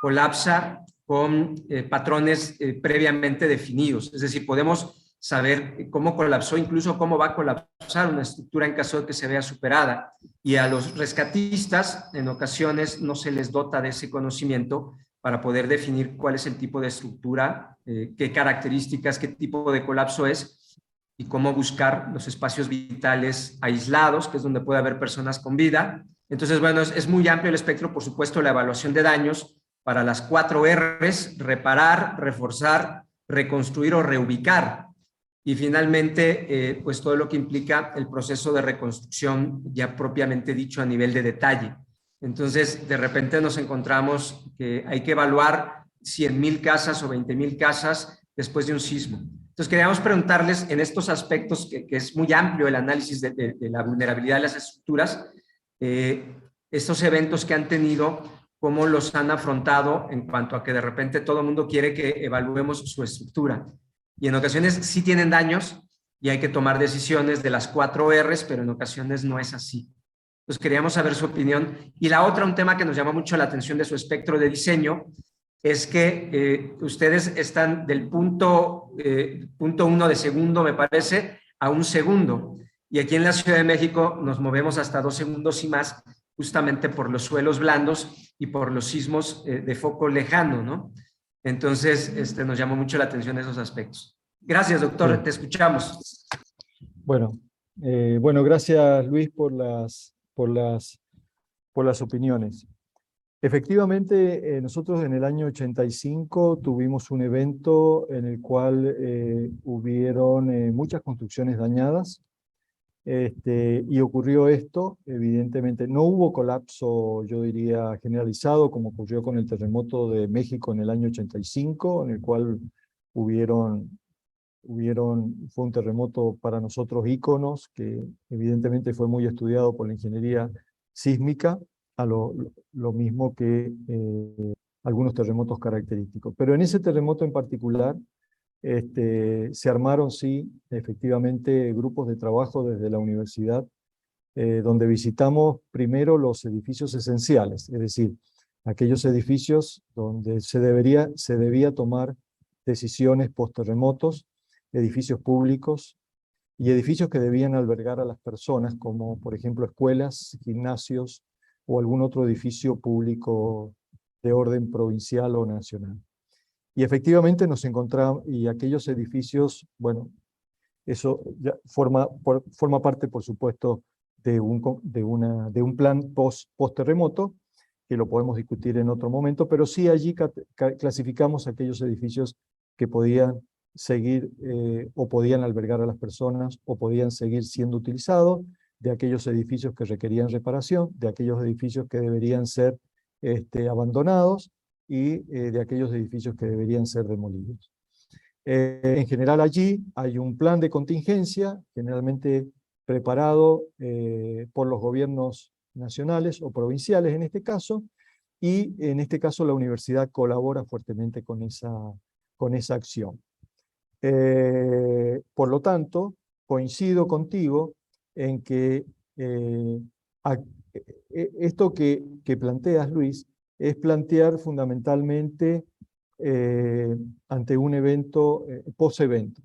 colapsa con patrones previamente definidos. Es decir, podemos saber cómo colapsó, incluso cómo va a colapsar una estructura en caso de que se vea superada. Y a los rescatistas, en ocasiones, no se les dota de ese conocimiento para poder definir cuál es el tipo de estructura, qué características, qué tipo de colapso es, y cómo buscar los espacios vitales aislados, que es donde puede haber personas con vida. Entonces, bueno, es muy amplio el espectro, por supuesto, la evaluación de daños para las 4 R's: reparar, reforzar, reconstruir o reubicar. Y finalmente, pues todo lo que implica el proceso de reconstrucción ya propiamente dicho a nivel de detalle. Entonces, de repente nos encontramos que hay que evaluar 100,000 casas o 20,000 casas después de un sismo. Entonces, queríamos preguntarles en estos aspectos, que es muy amplio el análisis de la vulnerabilidad de las estructuras, estos eventos que han tenido, cómo los han afrontado en cuanto a que de repente todo el mundo quiere que evaluemos su estructura. Y en ocasiones sí tienen daños y hay que tomar decisiones de las 4 R's, pero en ocasiones no es así. Entonces queríamos saber su opinión. Y la otra, un tema que nos llama mucho la atención de su espectro de diseño, es que ustedes están del punto 1 de segundo, me parece, a 1 segundo. Y aquí en la Ciudad de México nos movemos hasta 2 segundos y más, justamente por los suelos blandos y por los sismos de foco lejano, ¿no? Entonces, nos llamó mucho la atención esos aspectos. Gracias, doctor, te escuchamos. Bueno, gracias, Luis, por las opiniones. Efectivamente, nosotros en el año 85 tuvimos un evento en el cual hubieron muchas construcciones dañadas, y ocurrió esto. Evidentemente no hubo colapso, yo diría, generalizado, como ocurrió con el terremoto de México en el año 85, en el cual fue un terremoto para nosotros íconos, que evidentemente fue muy estudiado por la ingeniería sísmica, a lo mismo que algunos terremotos característicos. Pero en ese terremoto en particular, se armaron, sí, efectivamente, grupos de trabajo desde la universidad, donde visitamos primero los edificios esenciales, es decir, aquellos edificios donde se debía tomar decisiones post-terremotos, edificios públicos y edificios que debían albergar a las personas, como por ejemplo escuelas, gimnasios o algún otro edificio público de orden provincial o nacional. Y efectivamente nos encontramos, y aquellos edificios, bueno, eso ya forma parte, por supuesto, de un plan post-terremoto, que lo podemos discutir en otro momento, pero sí allí clasificamos aquellos edificios que podían seguir o podían albergar a las personas o podían seguir siendo utilizados, de aquellos edificios que requerían reparación, de aquellos edificios que deberían ser abandonados, y de aquellos edificios que deberían ser demolidos. En general allí hay un plan de contingencia, generalmente preparado por los gobiernos nacionales o provinciales en este caso, y en este caso la universidad colabora fuertemente con esa acción. Por lo tanto, coincido contigo en que esto que planteas, Luis, es plantear fundamentalmente ante un evento, post-evento.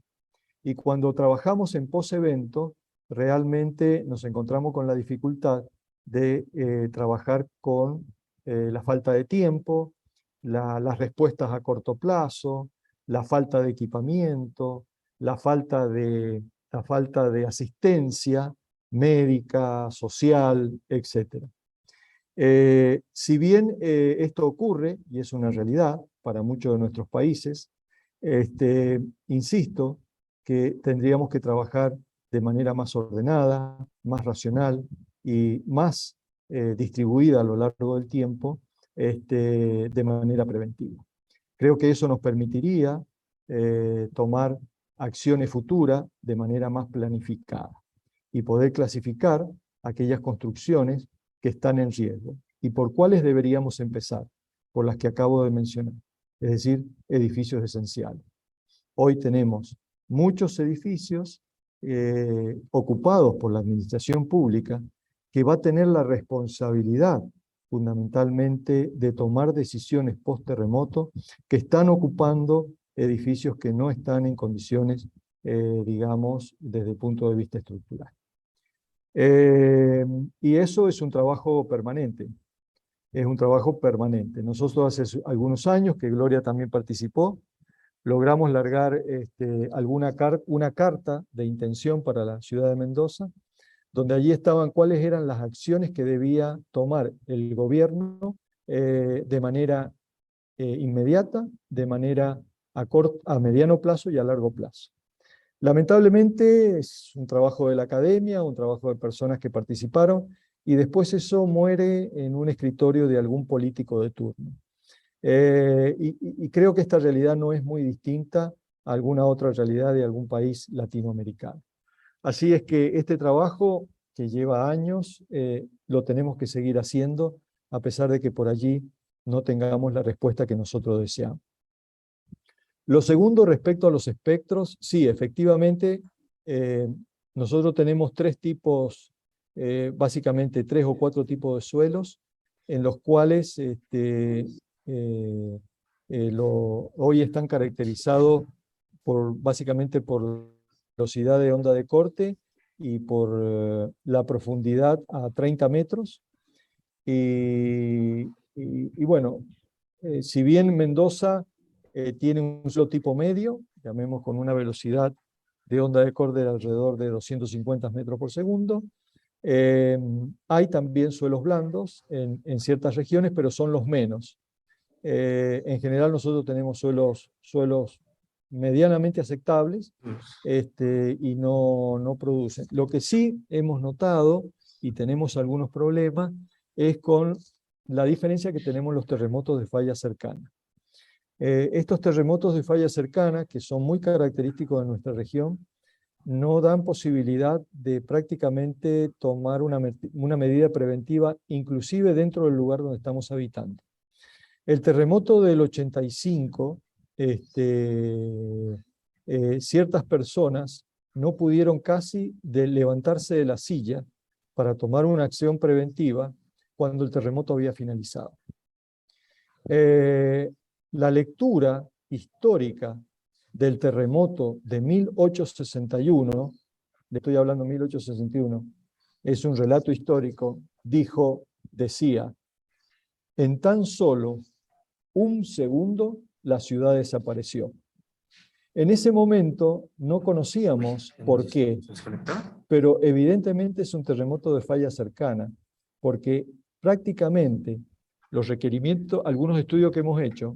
Y cuando trabajamos en post-evento, realmente nos encontramos con la dificultad de trabajar con la falta de tiempo, las respuestas a corto plazo, la falta de equipamiento, la falta de asistencia médica, social, etc. Si bien esto ocurre, y es una realidad para muchos de nuestros países, insisto que tendríamos que trabajar de manera más ordenada, más racional y más distribuida a lo largo del tiempo, de manera preventiva. Creo que eso nos permitiría tomar acciones futuras de manera más planificada y poder clasificar aquellas construcciones que están en riesgo. ¿Y por cuáles deberíamos empezar? Por las que acabo de mencionar, es decir, edificios esenciales. Hoy tenemos muchos edificios ocupados por la administración pública, que va a tener la responsabilidad fundamentalmente de tomar decisiones post-terremoto que están ocupando edificios que no están en condiciones, digamos, desde el punto de vista estructural. Y eso es un trabajo permanente. Es un trabajo permanente. Nosotros hace algunos años, que Gloria también participó, logramos largar una carta de intención para la ciudad de Mendoza, donde allí estaban cuáles eran las acciones que debía tomar el gobierno de manera inmediata, de manera a mediano plazo y a largo plazo. Lamentablemente es un trabajo de la academia, un trabajo de personas que participaron, y después eso muere en un escritorio de algún político de turno. Y creo que esta realidad no es muy distinta a alguna otra realidad de algún país latinoamericano. Así es que este trabajo, que lleva años, lo tenemos que seguir haciendo, a pesar de que por allí no tengamos la respuesta que nosotros deseamos. Lo segundo, respecto a los espectros, sí, efectivamente, nosotros tenemos básicamente 3 o 4 tipos de suelos, en los cuales hoy están caracterizados básicamente por velocidad de onda de corte y por la profundidad a 30 metros. Y bueno, si bien Mendoza tiene un solo tipo medio, llamemos con una velocidad de onda de corte de alrededor de 250 metros por segundo, hay también suelos blandos en ciertas regiones, pero son los menos. En general nosotros tenemos suelos medianamente aceptables y no producen. Lo que sí hemos notado, y tenemos algunos problemas, es con la diferencia que tenemos los terremotos de falla cercana. Estos terremotos de falla cercana, que son muy característicos de nuestra región, no dan posibilidad de prácticamente tomar una medida preventiva, inclusive dentro del lugar donde estamos habitando. El terremoto del 85, ciertas personas no pudieron casi levantarse de la silla para tomar una acción preventiva cuando el terremoto había finalizado. La lectura histórica del terremoto de 1861, le estoy hablando de 1861, es un relato histórico, decía, en tan solo un segundo la ciudad desapareció. En ese momento no conocíamos por qué, pero evidentemente es un terremoto de falla cercana, porque prácticamente los requerimientos, algunos estudios que hemos hecho,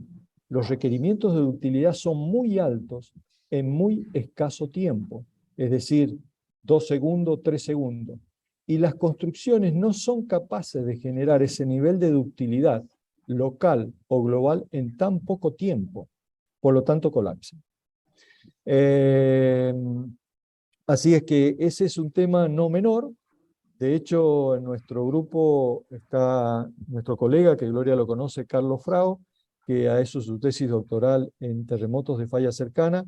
los requerimientos de ductilidad son muy altos en muy escaso tiempo, es decir, 2 segundos, 3 segundos. Y las construcciones no son capaces de generar ese nivel de ductilidad local o global en tan poco tiempo, por lo tanto colapsan. Así es que ese es un tema no menor. De hecho, en nuestro grupo está nuestro colega, que Gloria lo conoce, Carlos Frao, que ha hecho su tesis doctoral en terremotos de falla cercana,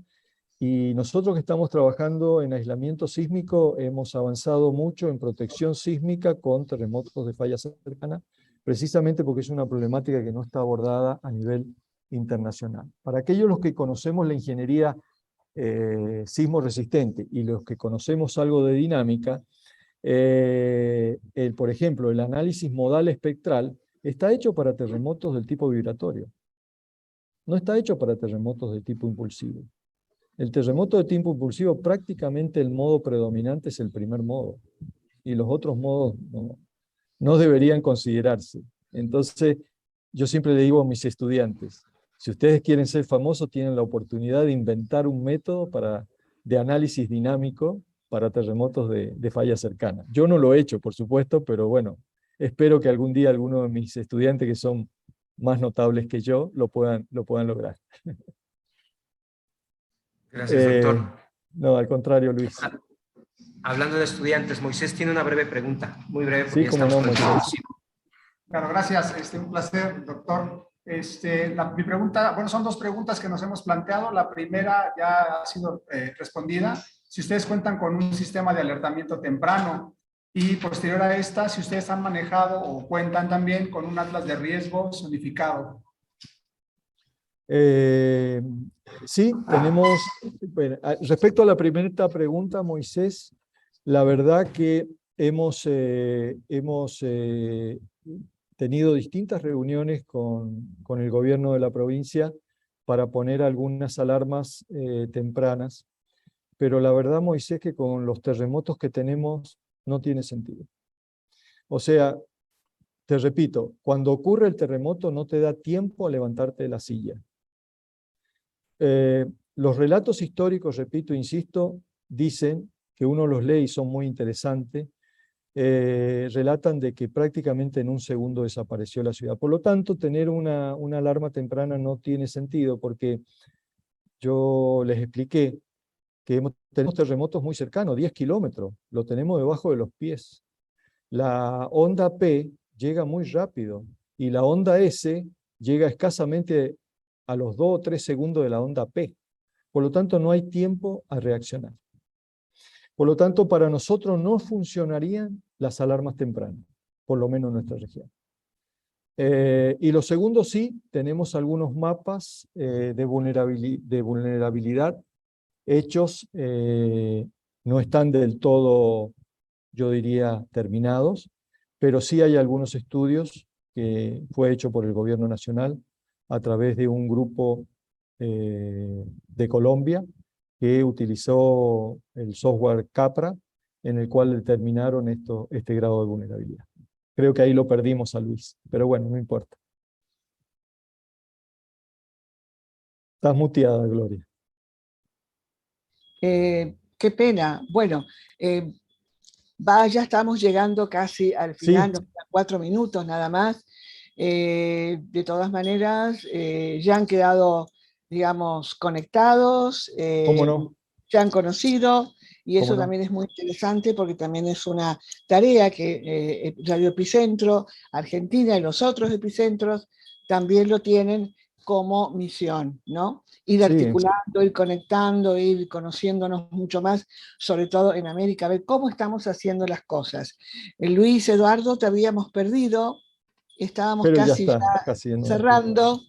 y nosotros que estamos trabajando en aislamiento sísmico hemos avanzado mucho en protección sísmica con terremotos de falla cercana, precisamente porque es una problemática que no está abordada a nivel internacional. Para aquellos los que conocemos la ingeniería sismo resistente y los que conocemos algo de dinámica, por ejemplo, el análisis modal espectral está hecho para terremotos del tipo vibratorio. No está hecho para terremotos de tipo impulsivo. El terremoto de tipo impulsivo, prácticamente el modo predominante es el primer modo, y los otros modos no deberían considerarse. Entonces, yo siempre le digo a mis estudiantes, si ustedes quieren ser famosos, tienen la oportunidad de inventar un método de análisis dinámico para terremotos de falla cercana. Yo no lo he hecho, por supuesto, pero bueno, espero que algún día alguno de mis estudiantes que son más notables que yo lo puedan lograr. Gracias, doctor. No, al contrario, Luis. Hablando de estudiantes, Moisés tiene una breve pregunta, muy breve, porque sí, como no, Moisés. Claro, gracias. Un placer, doctor. Mi pregunta, bueno, son 2 preguntas que nos hemos planteado. La primera ya ha sido respondida. Si ustedes cuentan con un sistema de alertamiento temprano Y posterior a esta, si ustedes han manejado o cuentan también con un atlas de riesgos unificado. Sí, tenemos, bueno, respecto a la primera pregunta, Moisés, la verdad que hemos tenido distintas reuniones con el gobierno de la provincia para poner algunas alarmas tempranas, pero la verdad, Moisés, que con los terremotos que tenemos no tiene sentido. O sea, te repito, cuando ocurre el terremoto no te da tiempo a levantarte de la silla. Los relatos históricos, repito, insisto, dicen que uno los lee y son muy interesantes, relatan de que prácticamente en un segundo desapareció la ciudad. Por lo tanto, tener una alarma temprana no tiene sentido, porque yo les expliqué que tenemos terremotos muy cercanos, 10 kilómetros, lo tenemos debajo de los pies. La onda P llega muy rápido y la onda S llega escasamente a los 2 o 3 segundos de la onda P. Por lo tanto, no hay tiempo a reaccionar. Por lo tanto, para nosotros no funcionarían las alarmas tempranas, por lo menos en nuestra región. Y lo segundo, sí, tenemos algunos mapas de vulnerabilidad hechos, no están del todo, yo diría, terminados, pero sí hay algunos estudios que fue hecho por el gobierno nacional a través de un grupo de Colombia que utilizó el software CAPRA, en el cual determinaron este grado de vulnerabilidad. Creo que ahí lo perdimos a Luis, pero bueno, no importa. Estás muteada, Gloria. Qué pena. Bueno, ya estamos llegando casi al final, Sí. nos quedan 4 minutos nada más. De todas maneras, ya han quedado, digamos, conectados, ¿Cómo no? ya han conocido, y eso ¿Cómo no? también es muy interesante porque también es una tarea que Radio Epicentro, Argentina y los otros epicentros también lo tienen como misión, ¿no? Ir Sí. articulando, ir conectando, ir conociéndonos mucho más, sobre todo en América, ver cómo estamos haciendo las cosas. Luis Eduardo, te habíamos perdido, estábamos Pero ya casi está, casi en cerrando.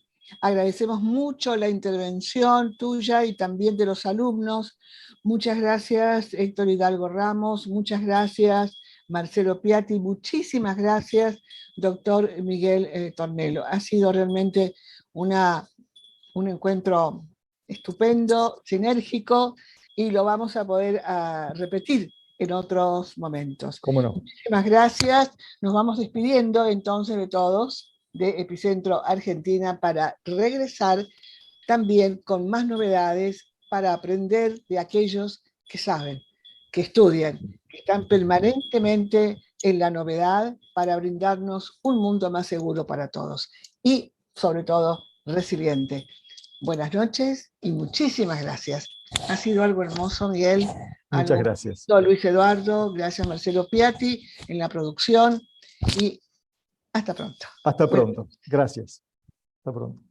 Agradecemos mucho la intervención tuya y también de los alumnos. Muchas gracias, Héctor Hidalgo Ramos. Muchas gracias, Marcelo Piatti. Muchísimas gracias, doctor Miguel Tornelo. Ha sido realmente un encuentro estupendo, sinérgico, y lo vamos a poder repetir en otros momentos. ¿Cómo no? Muchísimas gracias. Nos vamos despidiendo entonces de todos de Epicentro Argentina para regresar también con más novedades para aprender de aquellos que saben, que estudian, que están permanentemente en la novedad para brindarnos un mundo más seguro para todos y, sobre todo, resiliente. Buenas noches y muchísimas gracias. Ha sido algo hermoso, Miguel. Muchas gracias. Luis Eduardo, gracias Marcelo Piatti en la producción y hasta pronto. Hasta pronto. Gracias. Hasta pronto.